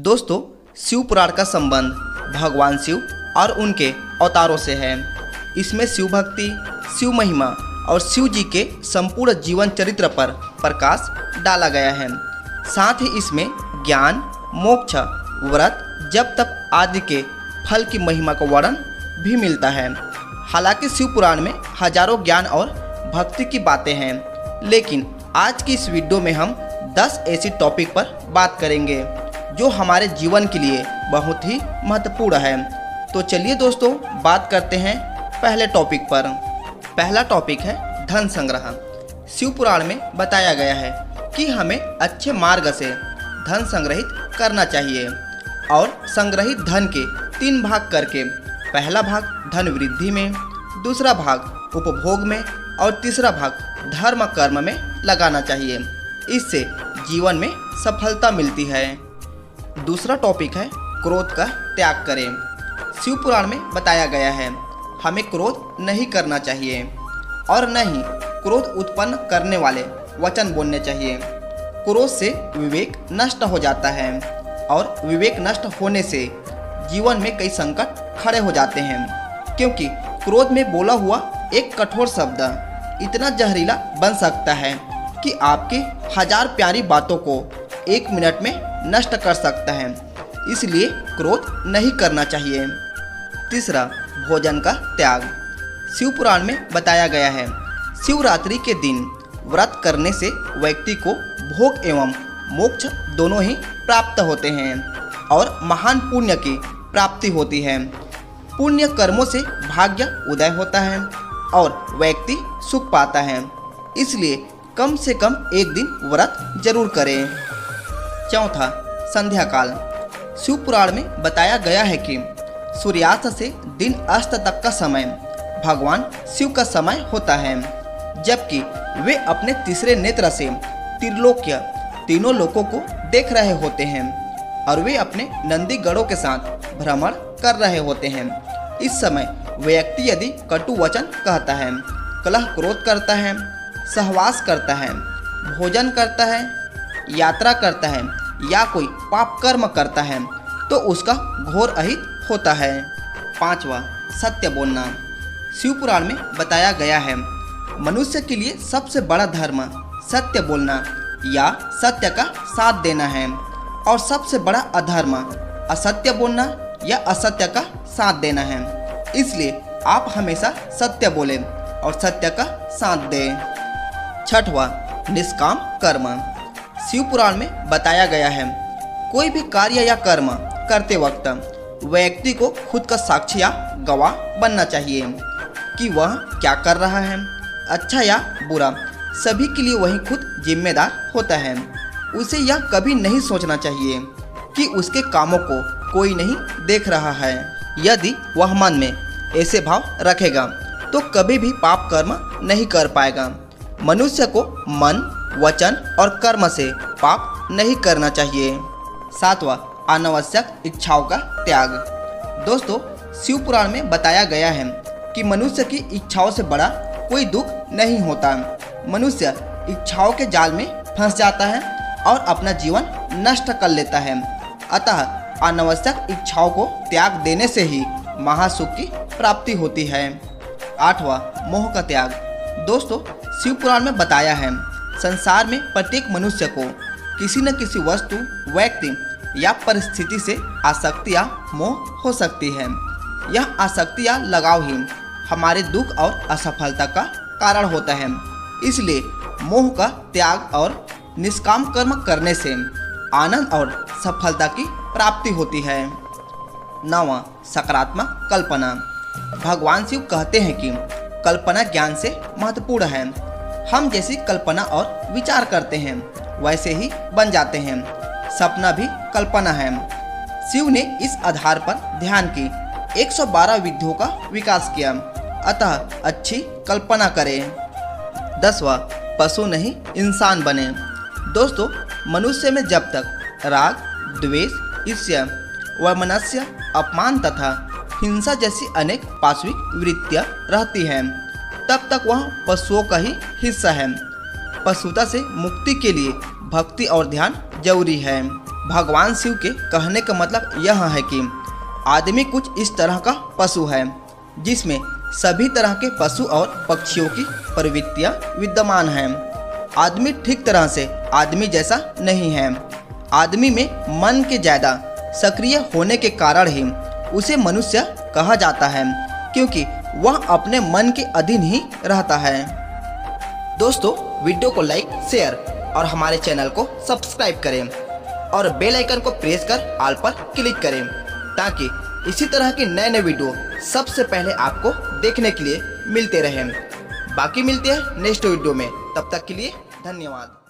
दोस्तों, शिव पुराण का संबंध भगवान शिव और उनके अवतारों से है। इसमें शिव भक्ति, शिव महिमा और शिव जी के संपूर्ण जीवन चरित्र पर प्रकाश डाला गया है। साथ ही इसमें ज्ञान, मोक्ष, व्रत, जप तप आदि के फल की महिमा का वर्णन भी मिलता है। हालांकि शिव पुराण में हजारों ज्ञान और भक्ति की बातें हैं, लेकिन आज की इस वीडियो में हम 10 ऐसी टॉपिक पर बात करेंगे जो हमारे जीवन के लिए बहुत ही महत्वपूर्ण है। तो चलिए दोस्तों, बात करते हैं पहले टॉपिक पर। पहला टॉपिक है धन संग्रह। शिव पुराण में बताया गया है कि हमें अच्छे मार्ग से धन संग्रहित करना चाहिए और संग्रहित धन के 3 भाग करके पहला भाग धन वृद्धि में, दूसरा भाग उपभोग में और तीसरा भाग धर्म कर्म में लगाना चाहिए। इससे जीवन में सफलता मिलती है। दूसरा टॉपिक है क्रोध का त्याग करें। शिव पुराण में बताया गया है हमें क्रोध नहीं करना चाहिए और न ही क्रोध उत्पन्न करने वाले वचन बोलने चाहिए। क्रोध से विवेक नष्ट हो जाता है और विवेक नष्ट होने से जीवन में कई संकट खड़े हो जाते हैं, क्योंकि क्रोध में बोला हुआ एक कठोर शब्द इतना जहरीला बन सकता है कि आपके 1000 प्यारी बातों को 1 मिनट में नष्ट कर सकता है। इसलिए क्रोध नहीं करना चाहिए। तीसरा, भोजन का त्याग। शिव पुराण में बताया गया है शिवरात्रि के दिन व्रत करने से व्यक्ति को भोग एवं मोक्ष दोनों ही प्राप्त होते हैं और महान पुण्य की प्राप्ति होती है। पुण्य कर्मों से भाग्य उदय होता है और व्यक्ति सुख पाता है। इसलिए कम से कम एक दिन व्रत जरूर करें। चौथा, संध्या काल। शिव पुराण में बताया गया है कि सूर्यास्त से दिन अस्त तक का समय भगवान शिव का समय होता है, जबकि वे अपने तीसरे नेत्र से त्रिलोक्य तीनों लोकों को देख रहे होते हैं और वे अपने नंदी गढ़ों के साथ भ्रमण कर रहे होते हैं। इस समय व्यक्ति यदि कटु वचन कहता है, कलह क्रोध करता है, सहवास करता है, भोजन करता है, यात्रा करता है या कोई पाप कर्म करता है तो उसका घोर अहित होता है। पांचवा, सत्य बोलना। शिव पुराण में बताया गया है मनुष्य के लिए सबसे बड़ा धर्म सत्य बोलना या सत्य का साथ देना है और सबसे बड़ा अधर्म असत्य बोलना या असत्य का साथ देना है। इसलिए आप हमेशा सत्य बोलें और सत्य का साथ दें। छठवां, निष्काम कर्म। शिव पुराण में बताया गया है कोई भी कार्य या कर्म करते वक्त व्यक्ति को खुद का साक्षी या गवाह बनना चाहिए कि वह क्या कर रहा है, अच्छा या बुरा। सभी के लिए वही खुद जिम्मेदार होता है। उसे यह कभी नहीं सोचना चाहिए कि उसके कामों को कोई नहीं देख रहा है। यदि वह मन में ऐसे भाव रखेगा तो कभी भी पाप कर्म नहीं कर पाएगा। मनुष्य को मन, वचन और कर्म से पाप नहीं करना चाहिए। सातवां, अनावश्यक इच्छाओं का त्याग। दोस्तों, शिव पुराण में बताया गया है कि मनुष्य की इच्छाओं से बड़ा कोई दुख नहीं होता। मनुष्य इच्छाओं के जाल में फंस जाता है और अपना जीवन नष्ट कर लेता है। अतः अनावश्यक इच्छाओं को त्याग देने से ही महासुख की प्राप्ति होती है। आठवां, मोह का त्याग। दोस्तों, शिव पुराण में बताया है संसार में प्रत्येक मनुष्य को किसी न किसी वस्तु, व्यक्ति या परिस्थिति से आसक्ति या मोह हो सकती है। यह आसक्ति या लगाव ही हमारे दुख और असफलता का कारण होता है। इसलिए मोह का त्याग और निष्काम कर्म करने से आनंद और सफलता की प्राप्ति होती है। नौवां, सकारात्मक कल्पना। भगवान शिव कहते हैं कि कल्पना ज्ञान से महत्वपूर्ण है। हम जैसी कल्पना और विचार करते हैं वैसे ही बन जाते हैं। सपना भी कल्पना है। शिव ने इस आधार पर ध्यान की 112 विधियों का विकास किया। अतः अच्छी कल्पना करें। 10वां, पशु नहीं इंसान बने। दोस्तों, मनुष्य में जब तक राग, द्वेष, ईर्ष्या, वैमनस्य, अपमान तथा हिंसा जैसी अनेक पाशविक वृत्तियां रहती हैं, तब तक वह पशुओं का ही हिस्सा है। पशुता से मुक्ति के लिए भक्ति और ध्यान जरूरी है। भगवान शिव के कहने का मतलब यह है कि आदमी कुछ इस तरह का पशु है जिसमें सभी तरह के पशु और पक्षियों की प्रवृत्तियां विद्यमान हैं। आदमी ठीक तरह से आदमी जैसा नहीं है। आदमी में मन के ज़्यादा सक्रिय होने के कारण ही उसे मनुष्य कहा जाता है, क्योंकि वह अपने मन के अधीन ही रहता है। दोस्तों, वीडियो को लाइक, शेयर और हमारे चैनल को सब्सक्राइब करें और बेल आइकन को प्रेस कर ऑल पर क्लिक करें ताकि इसी तरह के नए नए वीडियो सबसे पहले आपको देखने के लिए मिलते रहें। बाकी मिलते हैं नेक्स्ट वीडियो में, तब तक के लिए धन्यवाद।